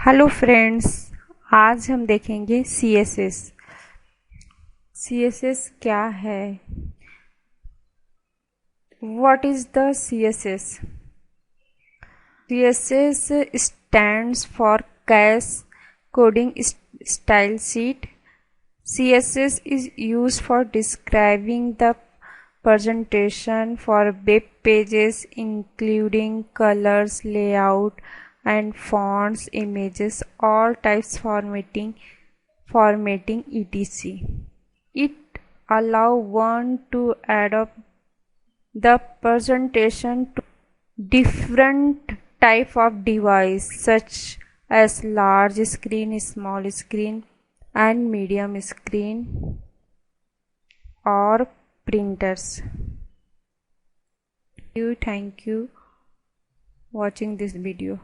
Hello friends, आज हम देखेंगे CSS। CSS क्या है? What is the CSS? CSS stands for Cache Coding Style Sheet. CSS is used for describing the presentation for web pages, including colors, layout, and fonts, images, all types formatting etc. It allow one to adapt the presentation to different type of device such as large screen, small screen, and medium screen or printers. Thank you watching this video.